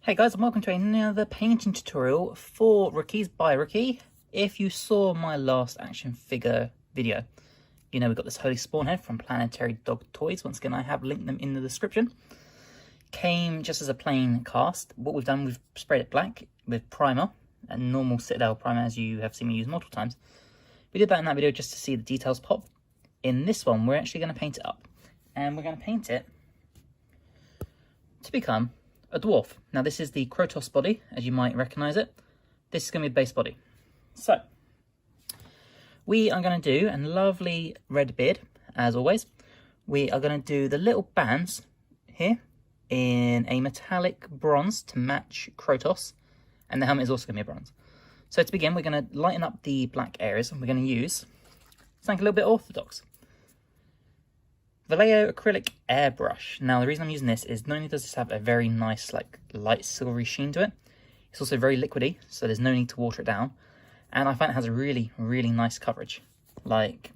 Hey guys, and welcome to another painting tutorial for Rookies by Rookie. If you saw my last action figure video, you know we got this Holy Spawnhead from Planetary Dog Toys. Once again, I have linked them in the description. Came just as a plain cast. What we've done, we've sprayed it black with primer, a normal Citadel primer as you have seen me use multiple times. We did that in that video just to see the details pop. In this one, we're actually going to paint it up. And we're going to paint it to become a dwarf. Now this is the Krotos body, as you might recognise it. This is going to be the base body. So, we are going to do a lovely red beard, as always. We are going to do the little bands here in a metallic bronze to match Krotos. And the helmet is also going to be a bronze. So to begin, we're going to lighten up the black areas, and we're going to use something a little bit orthodox. Vallejo acrylic airbrush. Now the reason I'm using this is not only does this have a very nice like light silvery sheen to it, it's also very liquidy, so there's no need to water it down. And I find it has a really nice coverage. Like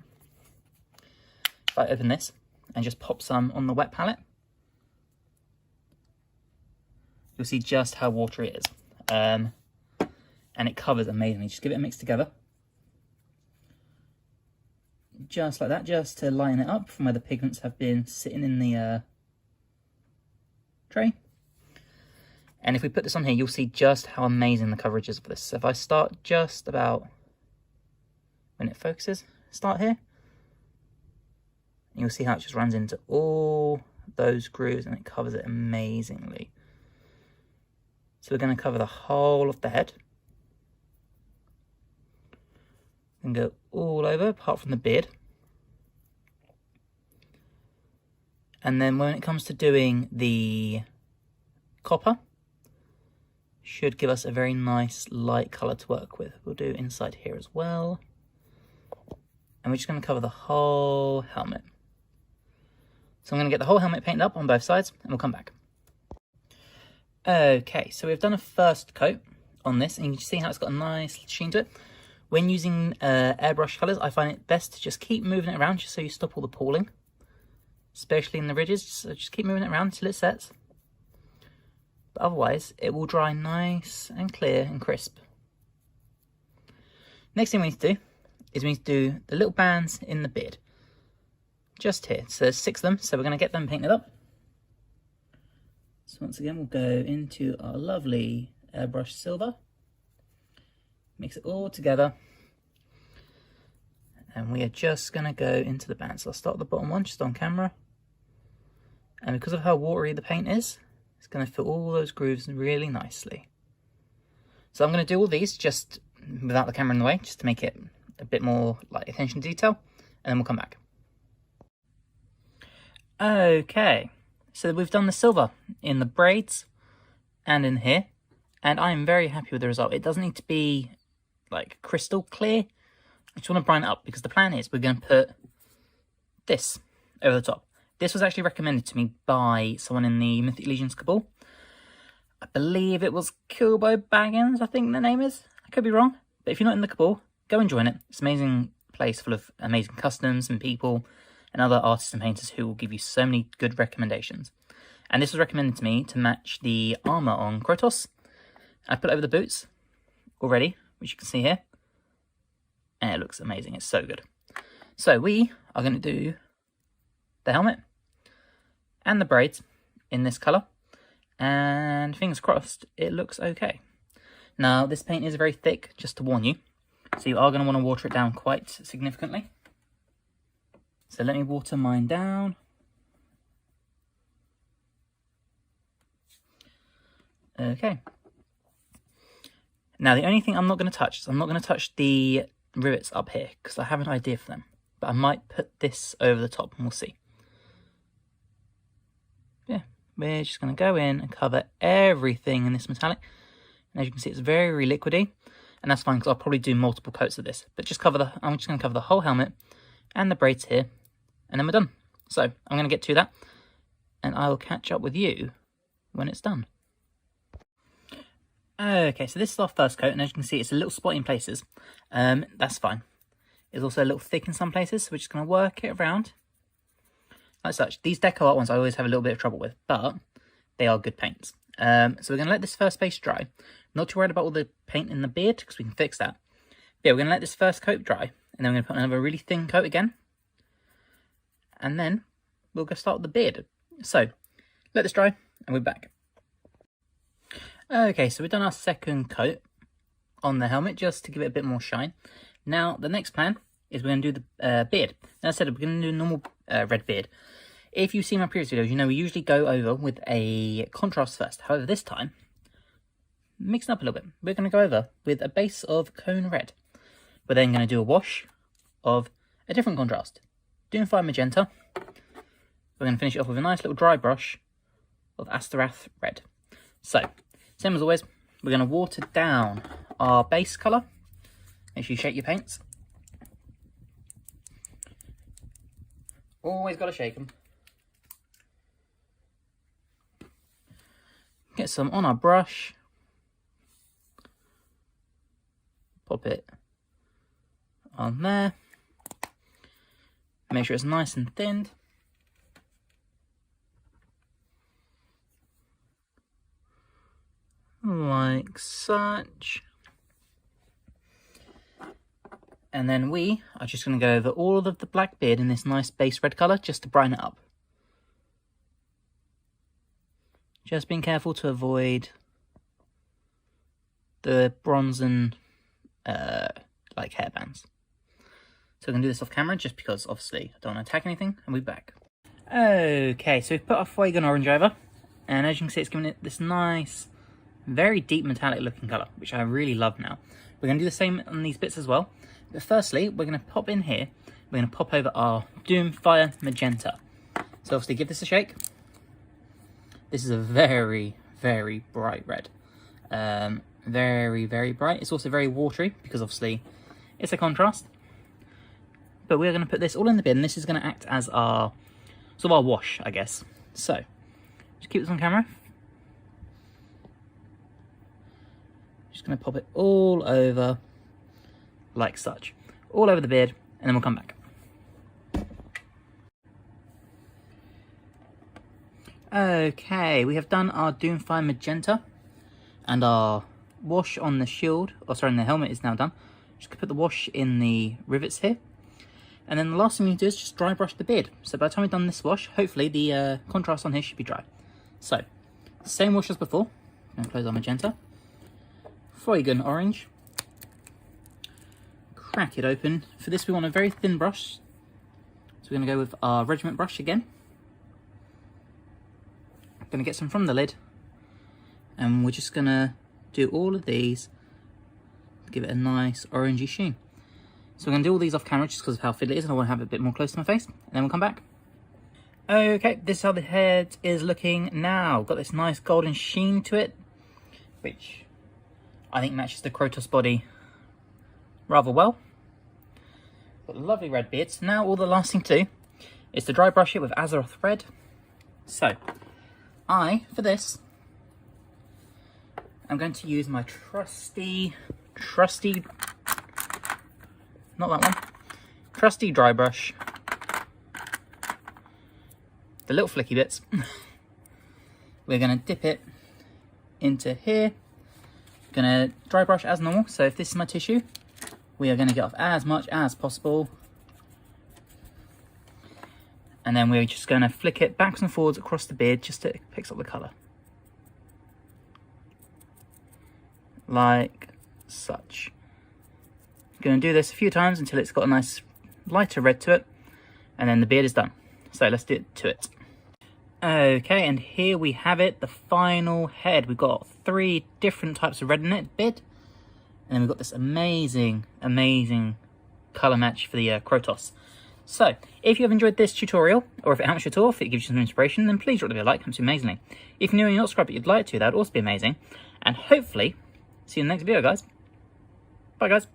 if I open this and just pop some on the wet palette, you'll see just how watery it is. And it covers amazingly. Just give it a mix together. Just like that, just to line it up from where the pigments have been sitting in the tray. And if we put this on here, you'll see just how amazing the coverage is for this. So if I start just about when it focuses, start here, you'll see how it just runs into all those grooves and it covers it amazingly. So we're going to cover the whole of the head and go all over apart from the beard. And then when it comes to doing the copper, should give us a very nice light colour to work with. We'll do inside here as well. And we're just going to cover the whole helmet. So I'm going to get the whole helmet painted up on both sides and we'll come back. Okay, so we've done a first coat on this and you can see how it's got a nice sheen to it. When using airbrush colours, I find it best to just keep moving it around just so you stop all the pooling, especially in the ridges. So just keep moving it around until it sets. But otherwise, it will dry nice and clear and crisp. Next thing we need to do is we need to do the little bands in the beard. Just here. So there's 6 of them, so we're going to get them painted up. So once again, we'll go into our lovely airbrush silver. Mix it all together. And we are just going to go into the band. So I'll start at the bottom one, just on camera. And because of how watery the paint is, it's going to fill all those grooves really nicely. So I'm going to do all these just without the camera in the way, just to make it a bit more like attention to detail. And then we'll come back. Okay, so we've done the silver in the braids and in here. And I'm very happy with the result. It doesn't need to be like crystal clear. I just want to brine it up because the plan is we're going to put this over the top. This was actually recommended to me by someone in the Mythic Legions Cabal. I believe it was Kilbo Baggins, I think the name is. I could be wrong. But if you're not in the Cabal, go and join it. It's an amazing place full of amazing customs and people and other artists and painters who will give you so many good recommendations. And this was recommended to me to match the armour on Krotos. I put it over the boots already, which you can see here. And it looks amazing. It's so good. So we are going to do the helmet and the braids in this colour. And fingers crossed, it looks okay. Now, this paint is very thick, just to warn you. So you are going to want to water it down quite significantly. So let me water mine down. Okay. Now, the only thing I'm not going to touch is I'm not going to touch the rivets up here because I have an idea for them. But I might put this over the top and we'll see. Yeah, we're just going to go in and cover everything in this metallic. And as you can see, it's very liquidy. And that's fine because I'll probably do multiple coats of this. But just cover I'm just going to cover the whole helmet and the braids here. And then we're done. So I'm going to get to that. And I will catch up with you when it's done. Okay, so this is our first coat, and as you can see, it's a little spotty in places. That's fine. It's also a little thick in some places, so we're just going to work it around like such. These deco art ones I always have a little bit of trouble with, but they are good paints. So we're going to let this first base dry. Not too worried about all the paint in the beard, because we can fix that. But yeah, we're going to let this first coat dry, and then we're going to put another really thin coat again. And then we'll go start with the beard. So, let this dry, and we're back. Okay, so we've done our second coat on the helmet, just to give it a bit more shine. Now, the next plan is we're going to do the beard. As I said, we're going to do a normal red beard. If you've seen my previous videos, you know we usually go over with a contrast first. However, this time, mixing up a little bit, we're going to go over with a base of cone red. We're then going to do a wash of a different contrast, Doomfire magenta. We're going to finish it off with a nice little dry brush of Asterath red. So, same as always, we're going to water down our base colour. Make sure you shake your paints. Always got to shake them. Get some on our brush. Pop it on there. Make sure it's nice and thinned. Like such. And then we are just going to go over all of the black beard in this nice base red colour just to brighten it up. Just being careful to avoid the bronze and like hairbands. So we're going to do this off camera just because obviously I don't want to attack anything, and we're back. Okay, so we've put our Fuegan orange over, and as you can see it's giving it this nice, very deep metallic looking colour, which I really love now. We're going to do the same on these bits as well. But firstly, we're going to pop in here, we're going to pop over our Doomfire magenta. So obviously give this a shake. This is a very, very bright red. Very, very bright. It's also very watery because obviously it's a contrast. But we're going to put this all in the bin. And this is going to act as our sort of our wash, I guess. So, just keep this on camera. Just going to pop it all over like such. All over the beard, and then we'll come back. Okay, we have done our Doomfire magenta, and our wash on the shield, or sorry, on the helmet is now done. Just put the wash in the rivets here, and then the last thing we need to do is just dry brush the beard. So by the time we've done this wash, hopefully the contrast on here should be dry. So, same wash as before. I'm going to close our magenta. Fuegan orange. Crack it open. For this we want a very thin brush, so we're going to go with our regiment brush again. Going to get some from the lid, and we're just going to do all of these, give it a nice orangey sheen. So we're going to do all these off camera just because of how fiddly it is, and I want to have it a bit more close to my face, and then we'll come back. Okay, this is how the head is looking now. Got this nice golden sheen to it, which I think matches the Krotos body rather well. Got a lovely red beard. So now all the last thing to do is to dry brush it with Azeroth red. So, for this, I'm going to use my trusty, not that one, trusty dry brush. The little flicky bits. We're going to dip it into here. Going to dry brush as normal. So if this is my tissue, we are going to get off as much as possible. And then we're just going to flick it backwards and forwards across the beard just to pick up the colour. Like such. Going to do this a few times until it's got a nice lighter red to it. And then the beard is done. So let's do it to it. Okay, and here we have it, the final head. We've got 3 different types of red in it, beard. And then we've got this amazing, amazing colour match for the Krotos. So, if you have enjoyed this tutorial, or if it helps you at all, if it gives you some inspiration, then please drop a like, it helps you amazingly. If you're new and you're not subscribed but you'd like to, that would also be amazing. And hopefully, see you in the next video, guys. Bye, guys.